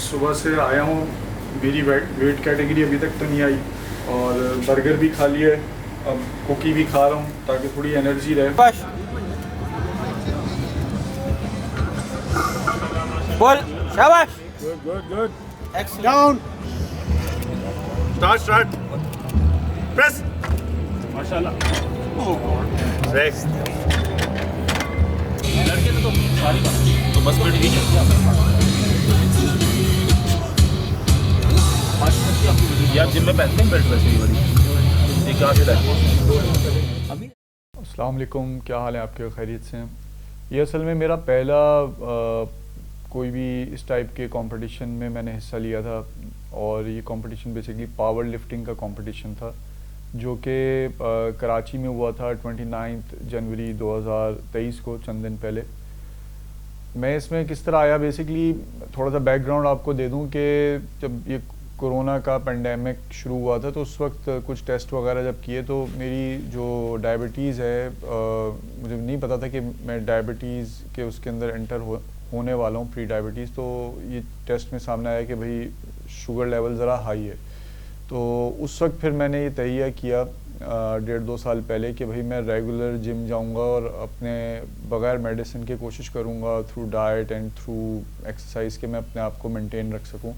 صبح سے آیا ہوں, میری ویٹ کیٹیگری ابھی تک تو نہیں آئی, اور برگر بھی کھا لیا ہے, اب کوکی بھی کھا رہا ہوں تاکہ تھوڑی انرجی رہے. بس بول شاباش. Good. Excellent. Down. Start. Press. ماشاءاللہ. Next. لڑکے تو ساری بات تو بس بیٹھ گئی یار جم میں پہنتے ہیں بیلٹ ویسے ہی بڑی ایک آگے ابھی. السلام علیکم, کیا حال ہے آپ کے؟ خیریت سے ہیں؟ یہ اصل میں میرا پہلا کوئی بھی اس ٹائپ کے کمپٹیشن میں نے حصہ لیا تھا, اور یہ کمپٹیشن بیسیکلی پاور لفٹنگ کا کمپٹیشن تھا جو کہ کراچی میں ہوا تھا 29 جنوری 2023 کو, چند دن پہلے. میں اس میں کس طرح آیا, بیسیکلی تھوڑا سا بیک گراؤنڈ آپ کو دے دوں کہ جب یہ کورونا کا پینڈیمک شروع ہوا تھا تو اس وقت کچھ ٹیسٹ وغیرہ جب کیے تو میری جو ڈائبٹیز ہے, مجھے نہیں پتا تھا کہ میں ڈائبٹیز کے اس کے اندر انٹر ہونے والا ہوں, پری ڈائبٹیز. تو یہ ٹیسٹ میں سامنے آیا کہ بھائی شوگر لیول ذرا ہائی ہے. تو اس وقت پھر میں نے یہ تہیہ کیا 1.5-2 سال پہلے کہ بھائی میں ریگولر جم جاؤں گا اور اپنے بغیر میڈیسن کے کوشش کروں گا through diet and through exercise کہ میں اپنے آپ کو مینٹین رکھ سکوں.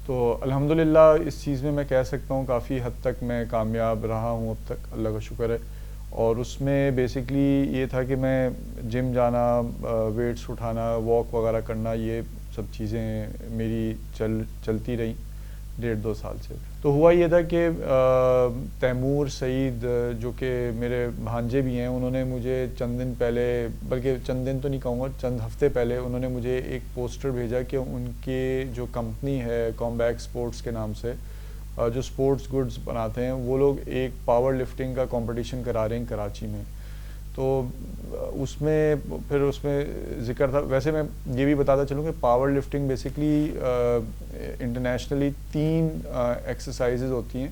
تو الحمدللہ اس چیز میں کہہ سکتا ہوں کافی حد تک میں کامیاب رہا ہوں اب تک, اللہ کا شکر ہے. اور اس میں بیسکلی یہ تھا کہ میں جم جانا, ویٹس اٹھانا, واک وغیرہ کرنا, یہ سب چیزیں میری چلتی رہیں 1.5-2 سال سے. تو ہوا یہ تھا کہ تیمور سعید جو کہ میرے بھانجے بھی ہیں, انہوں نے مجھے چند دن پہلے, بلکہ چند دن تو نہیں کہوں گا, چند ہفتے پہلے انہوں نے مجھے ایک پوسٹر بھیجا کہ ان کی جو کمپنی ہے کامبیک سپورٹس کے نام سے, جو سپورٹس گڈز بناتے ہیں, وہ لوگ ایک پاور لفٹنگ کا کمپٹیشن کرا رہے ہیں کراچی میں. تو اس میں پھر اس میں ذکر تھا, ویسے میں یہ بھی بتاتا چلوں کہ power lifting basically internationally 3 exercises ہوتی ہیں.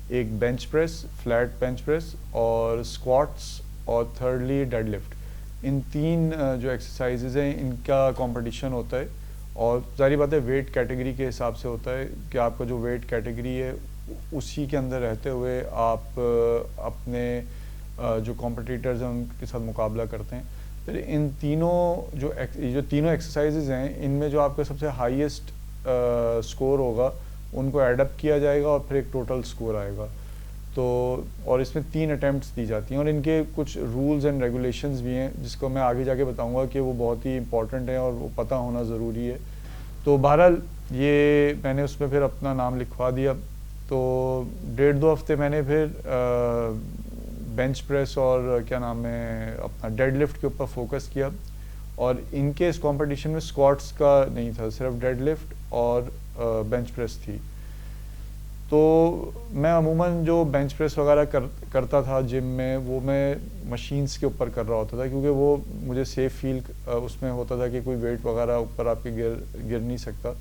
ایک bench press, flat bench press, اور اسکواٹس, اور تھرڈلی ڈیڈ لفٹ. ان 3 جو ایکسرسائزز ہیں ان کا کمپٹیشن ہوتا ہے, اور ظاہری بات ہے ویٹ کیٹیگری کے حساب سے ہوتا ہے کہ آپ کا جو ویٹ کیٹیگری ہے اسی کے اندر رہتے ہوئے آپ اپنے جو کمپٹیٹرز ہیں ان کے ساتھ مقابلہ کرتے ہیں. پھر ان تینوں جو تینوں ایکسرسائزز ہیں ان میں جو آپ کا سب سے ہائیسٹ سکور ہوگا ان کو ایڈ اپ کیا جائے گا اور پھر ایک ٹوٹل سکور آئے گا. تو اور اس میں 3 اٹیمپٹس دی جاتی ہیں, اور ان کے کچھ رولز اینڈ ریگولیشنز بھی ہیں جس کو میں آگے جا کے بتاؤں گا کہ وہ بہت ہی امپورٹنٹ ہیں اور وہ پتہ ہونا ضروری ہے. تو بہرحال یہ میں نے اس میں پھر اپنا نام لکھوا دیا. تو 1.5-2 ہفتے میں نے پھر بینچ پریس اور کیا نام ہے اپنا ڈیڈ لفٹ کے اوپر فوکس کیا, اور ان کے اس کمپٹیشن میں اسکواٹس کا نہیں تھا, صرف ڈیڈ لفٹ اور بینچ پریس تھی. تو میں عموماً جو بینچ پریس وغیرہ کرتا تھا جم میں, وہ میں مشینز کے اوپر کر رہا ہوتا تھا کیونکہ وہ مجھے سیف فیل اس میں ہوتا تھا کہ کوئی ویٹ وغیرہ اوپر آپ کے گر نہیں سکتا.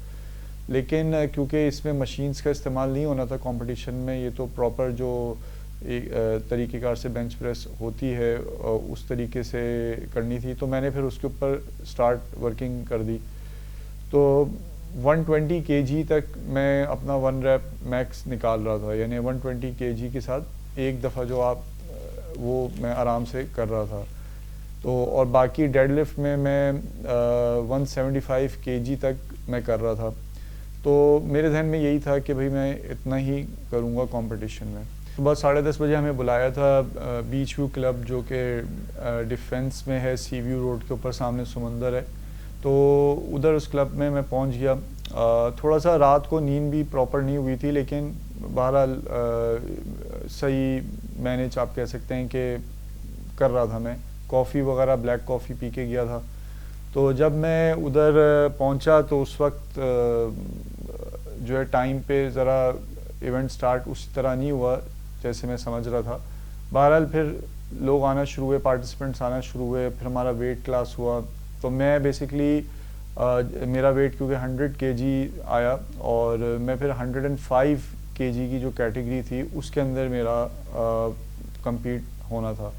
لیکن کیونکہ اس میں مشینز کا استعمال نہیں ہونا تھا کمپٹیشن میں, یہ تو پراپر جو طریقہ کار سے بینچ پریس ہوتی ہے اس طریقے سے کرنی تھی, تو میں نے پھر اس کے اوپر سٹارٹ ورکنگ کر دی. تو 120 kg تک میں اپنا 1 ریپ میکس نکال رہا تھا, یعنی 120 kg کے ساتھ ایک دفعہ جو آپ وہ میں آرام سے کر رہا تھا. تو اور باقی ڈیڈ لفٹ میں 175 kg تک میں کر رہا تھا. تو میرے ذہن میں یہی تھا کہ بھئی میں اتنا ہی کروں گا کمپٹیشن میں. صبح 10:30 بجے ہمیں بلایا تھا بیچ ویو کلب جو کہ ڈیفینس میں ہے, سی ویو روڈ کے اوپر سامنے سمندر ہے. تو ادھر اس کلب میں پہنچ گیا. تھوڑا سا رات کو نیند بھی پراپر نہیں ہوئی تھی, لیکن بہرحال صحیح مینیج آپ کہہ سکتے ہیں کہ کر رہا تھا. میں کافی وغیرہ بلیک کافی پی کے گیا تھا. تو جب میں ادھر پہنچا تو اس وقت جو ہے ٹائم پہ ذرا ایونٹ سٹارٹ اسی طرح نہیں ہوا جیسے میں سمجھ رہا تھا. بہرحال پھر لوگ آنا شروع ہوئے, پارٹیسپینٹس آنا شروع ہوئے, پھر ہمارا ویٹ کلاس ہوا. تو میں بیسکلی میرا ویٹ کیونکہ 100 kg آیا, اور میں پھر 105 kg کی جو کیٹیگری تھی اس کے اندر میرا کمپیٹ ہونا تھا.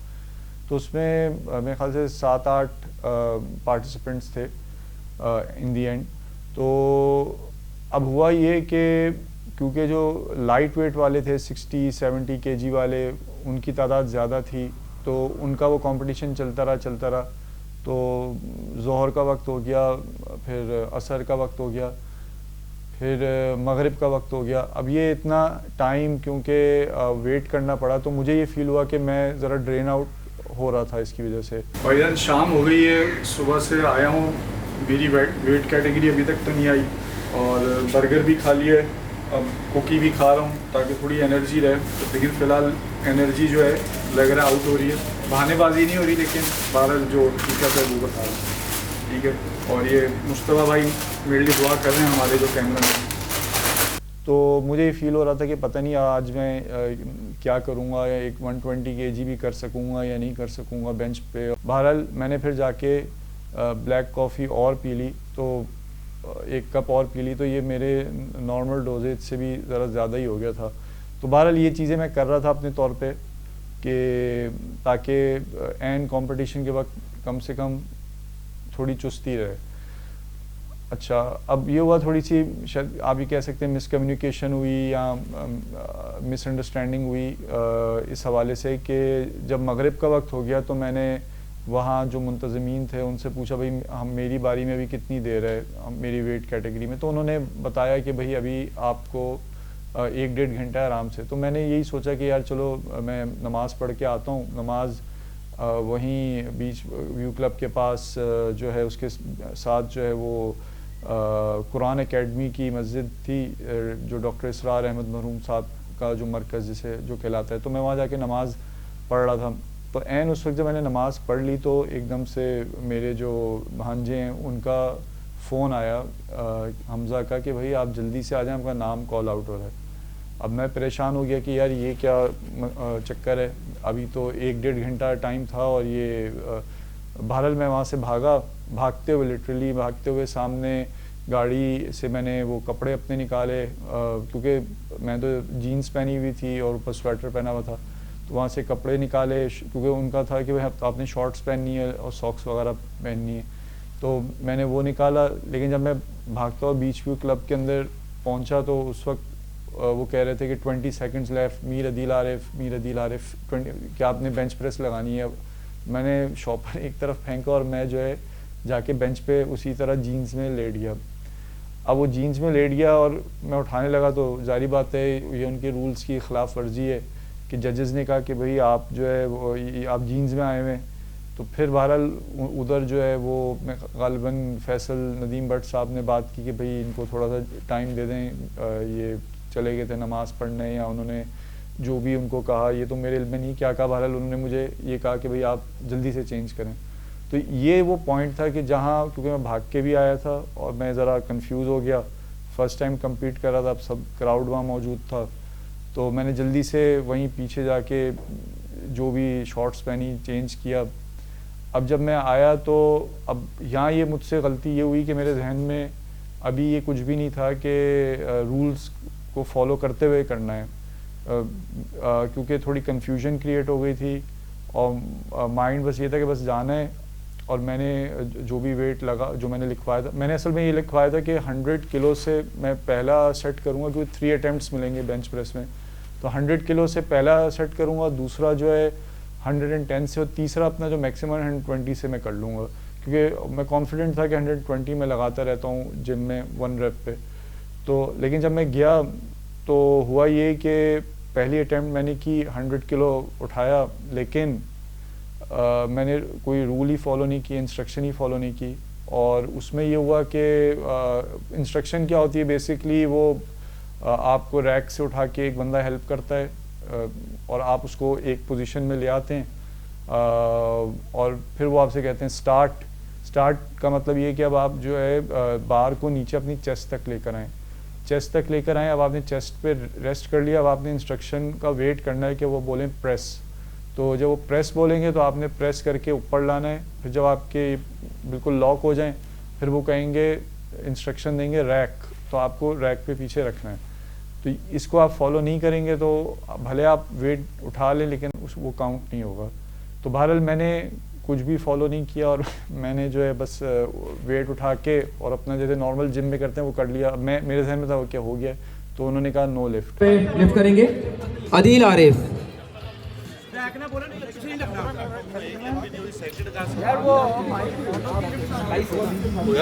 تو اس میں میرے خیال سے 7-8 پارٹیسپینٹس تھے. ان دی اینڈ. تو اب ہوا یہ کہ کیونکہ جو لائٹ ویٹ والے تھے 60-70 kg والے, ان کی تعداد زیادہ تھی, تو ان کا وہ کمپٹیشن چلتا رہا. تو ظہر کا وقت ہو گیا, پھر عصر کا وقت ہو گیا, پھر مغرب کا وقت ہو گیا. اب یہ اتنا ٹائم کیونکہ ویٹ کرنا پڑا, تو مجھے یہ فیل ہوا کہ میں ذرا ڈرین آؤٹ ہو رہا تھا اس کی وجہ سے. بھائی جان شام ہو گئی ہے, صبح سے آیا ہوں, میری ویٹ کیٹیگری ابھی تک تو نہیں آئی, اور برگر بھی کھا لیا ہے, اب کوکی بھی کھا رہا ہوں تاکہ تھوڑی انرجی رہے. لیکن فی الحال انرجی جو ہے لگ رہا ہے آؤٹ ہو رہی ہے. بہانے بازی نہیں ہو رہی, لیکن بہرحال جو حقیقت ہے وہ بتا رہا ہوں. ٹھیک ہے. اور یہ مصطفیٰ بھائی میرے لیے دعا کر رہے ہیں, ہمارے جو کیمرہ مین. تو مجھے یہ فیل ہو رہا تھا کہ پتہ نہیں آج میں کیا کروں گا, یا ایک 120 kg بھی کر سکوں گا یا نہیں کر سکوں گا بینچ پہ. بہرحال میں نے پھر جا کے بلیک کافی اور پی لی, تو 1 کپ اور پی لی, تو یہ میرے نارمل ڈوزیج سے بھی ذرا زیادہ ہی ہو گیا تھا. تو بہرحال یہ چیزیں میں کر رہا تھا اپنے طور پہ کہ تاکہ عین کمپٹیشن کے وقت کم سے کم تھوڑی چستی رہے. اچھا, اب یہ ہوا تھوڑی سی شاید آپ یہ کہہ سکتے ہیں مس کمیونیکیشن ہوئی یا مس انڈرسٹینڈنگ ہوئی اس حوالے سے کہ جب مغرب کا وقت ہو گیا تو میں نے وہاں جو منتظمین تھے ان سے پوچھا بھائی میری باری میں ابھی کتنی دیر ہے میری ویٹ کیٹیگری میں. تو انہوں نے بتایا کہ بھائی ابھی آپ کو 1-1.5 گھنٹہ آرام سے. تو میں نے یہی سوچا کہ یار چلو میں نماز پڑھ کے آتا ہوں. نماز وہیں بیچ ویو کلب کے پاس جو ہے اس کے ساتھ جو ہے وہ قرآن اکیڈمی کی مسجد تھی, جو ڈاکٹر اسرار احمد مرحوم صاحب کا جو مرکز جسے جو کہلاتا ہے. تو میں وہاں جا کے نماز پڑھ رہا تھا. تو عین اس وقت جب میں نے نماز پڑھ لی تو ایک دم سے میرے جو بھانجے ہیں ان کا فون آیا حمزہ کا کہ بھائی آپ جلدی سے آ جائیں, آپ کا نام کال آؤٹ ہو رہا ہے. اب میں پریشان ہو گیا کہ یار یہ کیا چکر ہے, ابھی تو 1-1.5 گھنٹہ ٹائم تھا. اور یہ بہرحال میں وہاں سے بھاگتے ہوئے لٹرلی بھاگتے ہوئے سامنے گاڑی سے میں نے وہ کپڑے اپنے نکالے, کیونکہ میں تو جینز پہنی ہوئی تھی اور اوپر سویٹر پہنا ہوا تھا. تو وہاں سے کپڑے نکالے کیونکہ ان کا تھا کہ آپ نے شارٹس پہننی ہے اور ساکس وغیرہ پہننی ہے. تو میں نے وہ نکالا. لیکن جب میں بھاگتا ہوا بیچ ویو کلب کے اندر پہنچا تو اس وقت وہ کہہ رہے تھے کہ 20 seconds لیفٹ, میر عدیل عارف کیا آپ نے بینچ پریس لگانی ہے. میں نے شاپر ایک طرف پھینکا اور میں جو ہے جا کے بینچ پہ اسی طرح جینز میں لیٹ گیا. اب وہ جینز میں لیٹ گیا اور میں اٹھانے لگا تو ظاہری بات ہے یہ ان کے رولز کی خلاف ورزی ہے کہ ججز نے کہا کہ بھئی آپ جو ہے وہ آپ جینز میں آئے ہوئے. تو پھر بہرحال ادھر جو ہے وہ میں غالباً فیصل ندیم بٹ صاحب نے بات کی کہ بھئی ان کو تھوڑا سا ٹائم دے دیں, یہ چلے گئے تھے نماز پڑھنے, یا انہوں نے جو بھی ان کو کہا یہ تو میرے علم میں نہیں کیا کہا. بہرحال انہوں نے مجھے یہ کہا کہ بھئی آپ جلدی سے چینج کریں. تو یہ وہ پوائنٹ تھا کہ جہاں کیونکہ میں بھاگ کے بھی آیا تھا اور میں ذرا کنفیوز ہو گیا, فرسٹ ٹائم کمپیٹ کر رہا تھا, اب سب کراؤڈ وہاں موجود تھا. تو میں نے جلدی سے وہیں پیچھے جا کے جو بھی شارٹس پہنی چینج کیا. اب جب میں آیا تو اب یہاں یہ مجھ سے غلطی یہ ہوئی کہ میرے ذہن میں ابھی یہ کچھ بھی نہیں تھا کہ رولز کو فالو کرتے ہوئے کرنا ہے, کیونکہ تھوڑی کنفیوژن کریٹ ہو گئی تھی اور مائنڈ بس یہ تھا کہ بس جانا ہے. اور میں نے جو بھی ویٹ لگا جو میں نے لکھوایا تھا, میں نے اصل میں یہ لکھوایا تھا کہ 100 کلو سے میں پہلا سیٹ کروں گا کیونکہ 3 attempts ملیں گے بینچ پریس میں. تو 100 کلو سے پہلا سیٹ کروں گا, دوسرا جو ہے 110 سے, اور تیسرا اپنا جو میکسیمم 120 سے میں کر لوں گا, کیونکہ میں کانفیڈنٹ تھا کہ 120 میں لگاتا رہتا ہوں جم میں 1 rep پہ. تو لیکن جب میں گیا تو ہوا یہ کہ پہلی اٹیمپٹ میں نے کی 100 کلو اٹھایا, لیکن میں نے کوئی رول ہی فالو نہیں کی, انسٹرکشن ہی فالو نہیں کی. اور اس میں یہ ہوا کہ انسٹرکشن کیا ہوتی ہے بیسکلی وہ آپ کو ریک سے اٹھا کے ایک بندہ ہیلپ کرتا ہے اور آپ اس کو ایک پوزیشن میں لے آتے ہیں, اور پھر وہ آپ سے کہتے ہیں اسٹارٹ کا مطلب یہ کہ اب آپ جو ہے بار کو نیچے اپنی چیسٹ تک لے کر آئیں. اب آپ نے چیسٹ پہ ریسٹ کر لیا, اب آپ نے انسٹرکشن کا ویٹ کرنا ہے کہ وہ بولیں پریس. تو جب وہ پریس بولیں گے تو آپ نے پریس کر کے اوپر لانا ہے. پھر جب آپ کے بالکل لاک ہو جائیں پھر وہ کہیں گے انسٹرکشن دیں گے ریک, تو آپ کو ریک پہ پیچھے رکھنا ہے. تو اس کو آپ فالو نہیں کریں گے تو بھلے آپ ویٹ اٹھا لیں لیکن وہ کاؤنٹ نہیں ہوگا. تو بہرحال میں نے کچھ بھی فالو نہیں کیا اور میں نے جو ہے بس ویٹ اٹھا کے اور اپنا جیسے نارمل جم میں کرتے ہیں وہ کر لیا. میں میرے ذہن میں تھا وہ کیا ہو گیا, تو انہوں نے کہا نو لفٹ. لفٹ کریں گے عدیل عارف.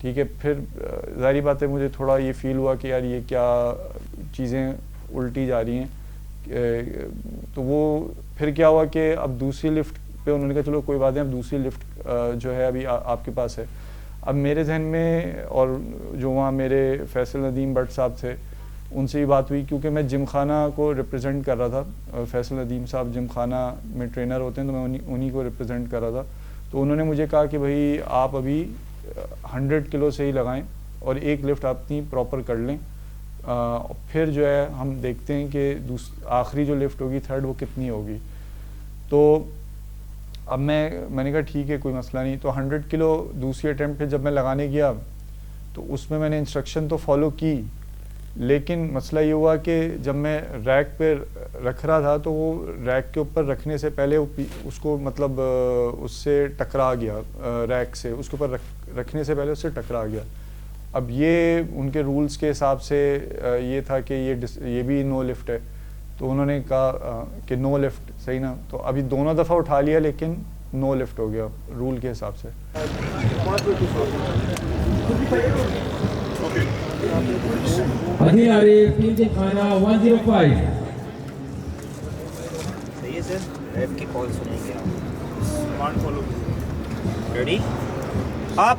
ٹھیک ہے. پھر ظاہری بات ہے مجھے تھوڑا یہ فیل ہوا کہ یار یہ کیا چیزیں الٹی جا رہی ہیں. تو وہ پھر کیا ہوا کہ اب دوسری لفٹ پہ انہوں نے کہا چلو کوئی بات نہیں, اب دوسری لفٹ جو ہے ابھی آپ کے پاس ہے. اب میرے ذہن میں اور جو وہاں میرے فیصل ندیم بٹ صاحب تھے ان سے بھی بات ہوئی, کیونکہ میں جم خانہ کو ریپرزینٹ کر رہا تھا. فیصل ندیم صاحب جم خانہ میں ٹرینر ہوتے ہیں, تو میں انہی کو ریپرزینٹ کر رہا تھا. تو انہوں نے مجھے کہا کہ بھائی آپ ابھی 100 کلو سے ہی لگائیں اور ایک لفٹ آپ اپنی پراپر کر لیں, پھر جو ہے ہم دیکھتے ہیں کہ آخری جو لفٹ ہوگی تھرڈ وہ کتنی ہوگی. تو اب میں نے کہا ٹھیک ہے کوئی مسئلہ نہیں. تو 100 کلو دوسری اٹیمپٹ پہ جب میں لگانے گیا تو اس میں نے انسٹرکشن تو فالو کی, لیکن مسئلہ یہ ہوا کہ جب میں ریک پہ رکھ رہا تھا تو وہ ریک کے اوپر رکھنے سے پہلے اس کو مطلب اس سے ٹکرا گیا, ریک سے اس کے اوپر رکھنے سے پہلے اس سے ٹکرا گیا. اب یہ ان کے رولز کے حساب سے یہ تھا کہ یہ بھی نو لفٹ ہے. تو انہوں نے کہا کہ نو لفٹ صحیح نا, تو ابھی دونوں دفعہ اٹھا لیا لیکن نو لفٹ ہو گیا رول کے حساب سے. عدیل عارف ٹیم جم خانہ 105. صحیح ہے سر, ریف کی کال سنیں گے آپ. ریڈی آپ.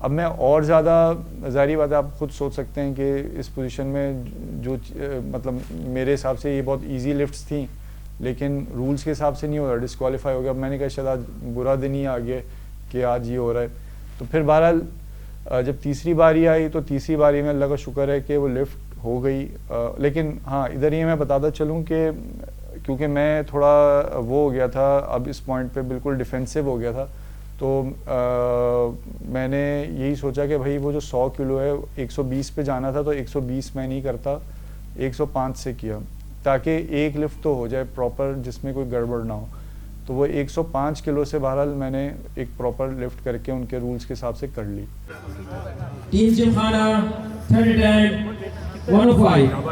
اب میں اور زیادہ ظاہری بات ہے آپ خود سوچ سکتے ہیں کہ اس پوزیشن میں جو مطلب میرے حساب سے یہ بہت ایزی لفٹس تھیں لیکن رولز کے حساب سے نہیں ہو رہا, ڈسکوالیفائی ہو گیا. اب میں نے کہا شاید آج برا دن ہی آ گیا کہ آج یہ ہو رہا ہے. تو پھر بہرحال جب تیسری باری آئی تو تیسری باری میں اللہ کا شکر ہے کہ وہ لفٹ ہو گئی. لیکن ہاں ادھر یہ میں بتاتا چلوں کہ کیونکہ میں تھوڑا وہ ہو گیا تھا اب اس پوائنٹ پہ بالکل ڈیفینسو ہو گیا تھا, تو میں نے یہی سوچا کہ بھائی وہ جو 100 کلو ہے 120 پہ جانا تھا تو 120 میں نہیں کرتا, 105 سے کیا تاکہ ایک لفٹ تو ہو جائے پراپر جس میں کوئی گڑبڑ نہ ہو. تو وہ 105 کلو سے بہرحال میں نے ایک پراپر لفٹ کر کے ان کے رولز کے حساب سے کر لی. ٹیم جم خانہ 3rd attempt 105.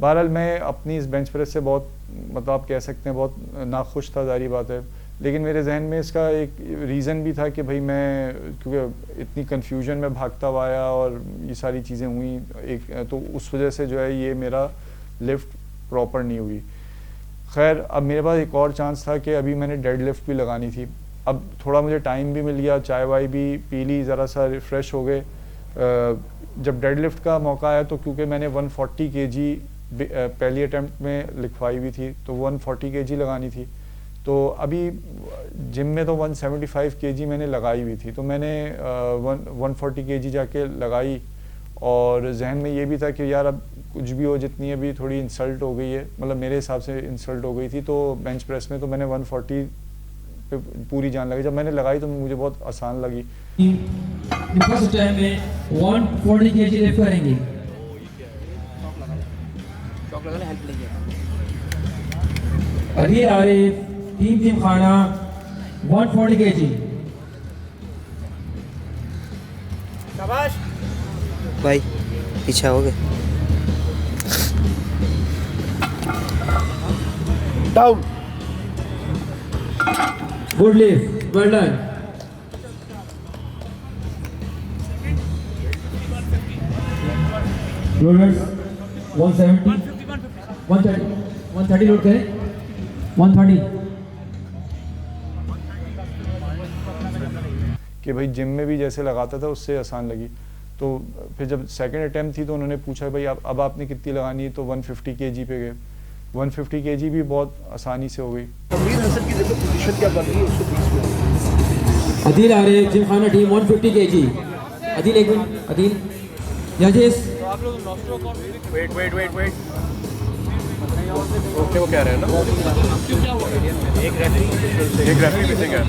بہرحال میں اپنی اس بینچ پریس سے بہت مطلب آپ کہہ سکتے ہیں بہت ناخوش تھا, ظاہری بات ہے. لیکن میرے ذہن میں اس کا ایک ریزن بھی تھا کہ بھائی میں کیونکہ اتنی کنفیوژن میں بھاگتا ہوا آیا اور یہ ساری چیزیں ہوئیں ایک, تو اس وجہ سے جو ہے یہ میرا لفٹ پراپر نہیں ہوئی. خیر اب میرے پاس ایک اور چانس تھا کہ ابھی میں نے ڈیڈ لفٹ بھی لگانی تھی. اب تھوڑا مجھے ٹائم بھی مل گیا, چائے وائے بھی پی لی, ذرا سا ریفریش ہو گئے. جب ڈیڈ لفٹ کا موقع آیا تو کیونکہ میں نے 140 kg پہلی اٹیمپٹ میں لکھوائی ہوئی تھی تو 140 kg لگانی تھی. تو ابھی جم میں تو 175 kg میں نے لگائی ہوئی تھی, تو میں نے 140 kg جا کے لگائی. اور ذہن میں یہ بھی تھا کہ یار اب کچھ بھی ہو جتنی ابھی تھوڑی انسلٹ ہو گئی ہے, مطلب میرے حساب سے انسلٹ ہو گئی تھی, تو بینچ پریس میں تو میں نے 140 پہ پوری جان لگائی. جب میں نے لگائی تو مجھے بہت آسان لگی. فرسٹ ٹائم میں 140 kg لفٹ کریں گے. عدیل عارف ٹیم خانہ 140 kg. شاباش بھائی, پیچھے ہو گئے. Down. Good lift, well done. Loaders 170 130 load کریں. 130 کہ بھائی جم میں بھی جیسے لگاتا تھا اس سے آسان لگی. تو پھر جب سیکنڈ اٹیمپٹ تھی تو انہوں نے پوچھا بھائی اب آپ نے کتنی لگانی ہے, تو 150 kg پہ گئے. 150 kg بھی بہت آسانی سے ہو گئی. تنویر حسن کی جگہ پوزیشن کیا بن رہی ہے 120 میں. عدیل عارف جم خانہ ٹیم 150 kg. عدیل ایک منٹ, عدیل ججز. ویٹ. اوکے, وہ کہہ رہے ہیں نا ایک ریفری مسنگ ہے.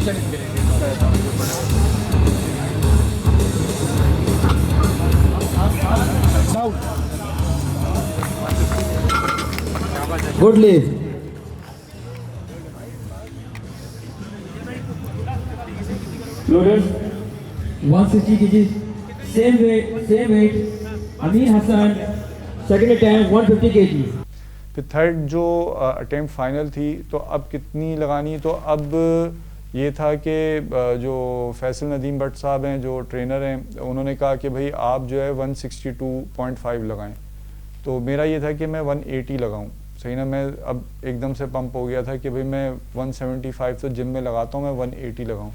Good lift. Loaders 160 kg. Same weight Amir Hasan second attempt 150 kg. پھر تھرڈ جو اٹیمپٹ فائنل تھی تو اب کتنی لگانی, تو اب یہ تھا کہ جو فیصل ندیم بٹ صاحب ہیں جو ٹرینر ہیں, انہوں نے کہا کہ بھائی آپ جو ہے 162.5 لگائیں. تو میرا یہ تھا کہ میں 180 لگاؤں. صحیح نا, میں اب ایک دم سے پمپ ہو گیا تھا کہ بھائی میں 175 تو جم میں لگاتا ہوں, میں 180 لگاؤں.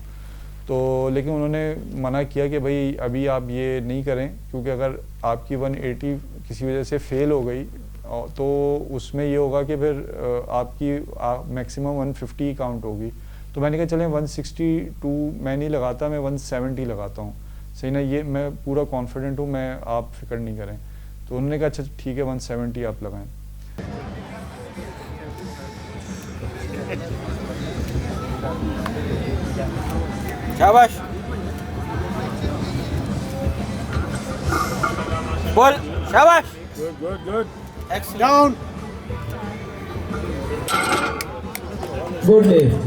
تو لیکن انہوں نے منع کیا کہ بھائی ابھی آپ یہ نہیں کریں, کیونکہ اگر آپ کی 180 کسی وجہ سے فیل ہو گئی تو اس میں یہ ہوگا کہ پھر آپ کی میکسیمم 150 کاؤنٹ ہوگی. تو میں نے کہا چلیں 162 میں نہیں لگاتا, میں 170 لگاتا ہوں. صحیح نا, یہ میں پورا کانفیڈنٹ ہوں, میں آپ فکر نہیں کریں. تو انہوں نے کہا اچھا ٹھیک ہے 170 آپ لگائیں. شاباش بول. شاباش. Down. Good lift.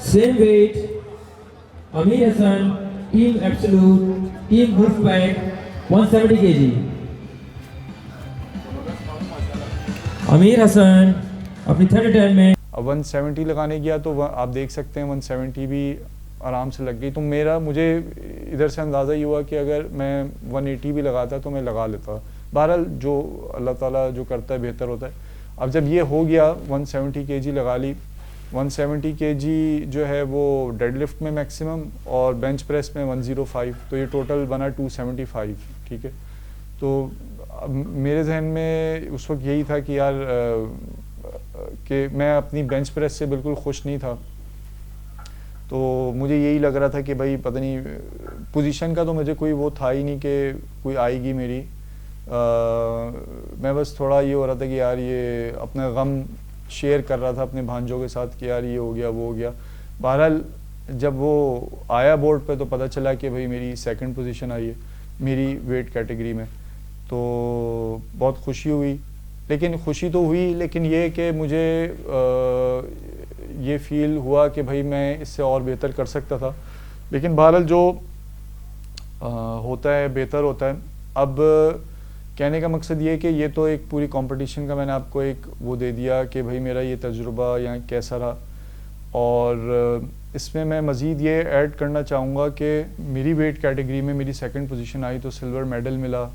Same weight Amir Hasan team absolute team group peak 170 kg. Amir Hasan اپنی تھرڈ اٹیمپٹ میں اب 170 لگانے گیا تو آپ دیکھ سکتے ہیں 170 بھی آرام سے لگ گئی. تو مجھے ادھر سے اندازہ یہ ہوا کہ اگر میں 180 بھی لگاتا تو میں لگا لیتا. بہرحال جو اللہ تعالیٰ جو کرتا ہے بہتر ہوتا ہے. اب جب یہ ہو گیا 170 kg لگا لی. 170 kg جو ہے وہ ڈیڈ لفٹ میں میکسیمم اور بینچ پریس میں 105, تو یہ ٹوٹل بنا 275. ٹھیک ہے, تو میرے ذہن میں اس وقت یہی تھا کہ یار کہ میں اپنی بینچ پریس سے بالکل خوش نہیں تھا. تو مجھے یہی لگ رہا تھا کہ بھائی پتہ نہیں, پوزیشن کا تو مجھے کوئی وہ تھا ہی نہیں کہ کوئی آئے گی میری. میں بس تھوڑا یہ ہو رہا تھا کہ یار یہ اپنا غم شیئر کر رہا تھا اپنے بھانجوں کے ساتھ کہ یار یہ ہو گیا وہ ہو گیا. بہرحال جب وہ آیا بورڈ پہ تو پتہ چلا کہ بھائی میری سیکنڈ پوزیشن آئی ہے میری ویٹ کیٹیگری میں. تو بہت خوشی ہوئی, لیکن خوشی تو ہوئی لیکن یہ کہ مجھے یہ فیل ہوا کہ بھائی میں اس سے اور بہتر کر سکتا تھا. لیکن بہرحال جو ہوتا ہے بہتر ہوتا ہے. اب کہنے کا مقصد یہ کہ یہ تو ایک پوری کمپٹیشن کا میں نے آپ کو ایک وہ دے دیا کہ بھائی میرا یہ تجربہ یہاں کیسا رہا. اور اس میں مزید یہ ایڈ کرنا چاہوں گا کہ میری ویٹ کیٹیگری میں میری سیکنڈ پوزیشن آئی تو سلور میڈل ملا.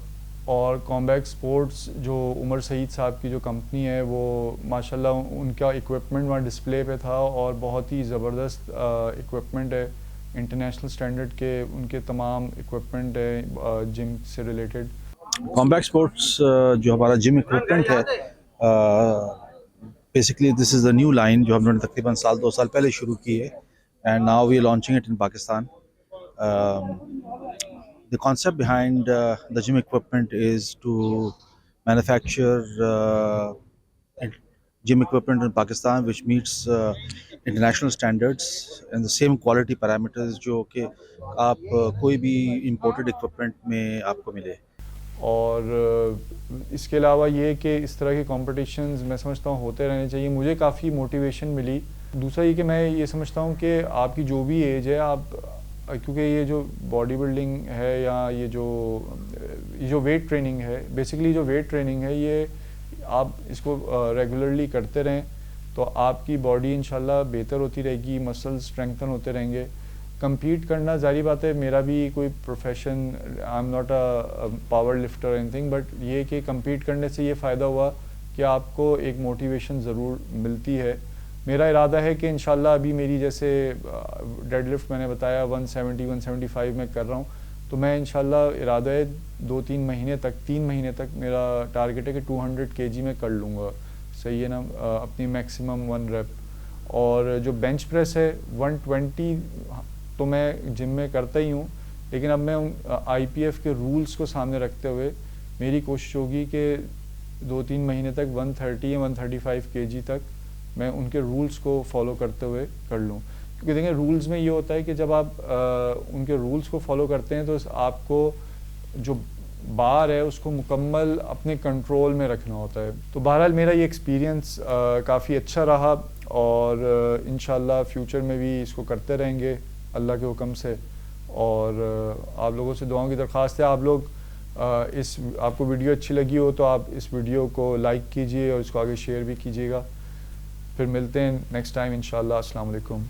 اور کامبیک سپورٹس جو عمر سعید صاحب کی جو کمپنی ہے وہ ماشاءاللہ ان کا ایکوپمنٹ وہاں ڈسپلے پہ تھا اور بہت ہی زبردست ایکوپمنٹ ہے انٹرنیشنل سٹینڈرڈ کے. ان کے تمام ایکوپمنٹ ہے جم سے ریلیٹڈ. کامبیک سپورٹس جو ہمارا جم ایکوپمنٹ ہے basically this is a new line جو ہم نے تقریباً 2 سال پہلے شروع کی ہے and now we are launching it in Pakistan. the concept behind the gym equipment is to manufacture gym equipment in Pakistan which meets international standards and the same quality parameters جو کہ آپ کوئی بھی imported equipment میں آپ کو ملے. اور اس کے علاوہ یہ کہ اس طرح کے کمپٹیشنز میں سمجھتا ہوں ہوتے رہنے چاہیے. مجھے کافی موٹیویشن ملی. دوسرا یہ کہ میں یہ سمجھتا ہوں کہ آپ کی جو بھی ایج ہے آپ کیونکہ یہ جو باڈی بلڈنگ ہے یا یہ جو ویٹ ٹریننگ ہے بیسیکلی جو ویٹ ٹریننگ ہے یہ آپ اس کو ریگولرلی کرتے رہیں تو آپ کی باڈی انشاءاللہ بہتر ہوتی رہے گی, مسلز اسٹرینگتھن ہوتے رہیں گے. کمپیٹ کرنا ظاہری بات ہے میرا بھی کوئی profession I am not a power lifter any thing, but یہ کہ کمپیٹ کرنے سے یہ فائدہ ہوا کہ آپ کو ایک موٹیویشن ضرور ملتی ہے. میرا ارادہ ہے کہ انشاءاللہ ابھی میری جیسے ڈیڈ لفٹ میں نے بتایا 170 175 میں کر رہا ہوں تو میں انشاءاللہ ارادہ ہے 3 مہینے تک میرا ٹارگٹ ہے کہ 200 kg میں کر لوں گا. صحیح ہے نا, اپنی میکسیمم 1 ریپ. اور جو بینچ پریس ہے 120 تو میں جم میں کرتا ہی ہوں, لیکن اب میں آئی پی ایف کے رولز کو سامنے رکھتے ہوئے میری کوشش ہوگی کہ 2-3 مہینے تک 130 یا 135 kg تک میں ان کے رولز کو فالو کرتے ہوئے کر لوں. کیونکہ دیکھیں رولز میں یہ ہوتا ہے کہ جب آپ ان کے رولز کو فالو کرتے ہیں تو آپ کو جو بار ہے اس کو مکمل اپنے کنٹرول میں رکھنا ہوتا ہے. تو بہرحال میرا یہ ایکسپیرینس کافی اچھا رہا اور انشاءاللہ فیوچر میں بھی اس کو کرتے رہیں گے اللہ کے حکم سے. اور آپ لوگوں سے دعاؤں کی درخواست ہے آپ لوگ آپ کو ویڈیو اچھی لگی ہو تو آپ اس ویڈیو کو لائک کیجئے اور اس کو آگے شیئر بھی کیجیے گا. پھر ملتے ہیں نیکسٹ ٹائم انشاءاللہ. السلام علیکم.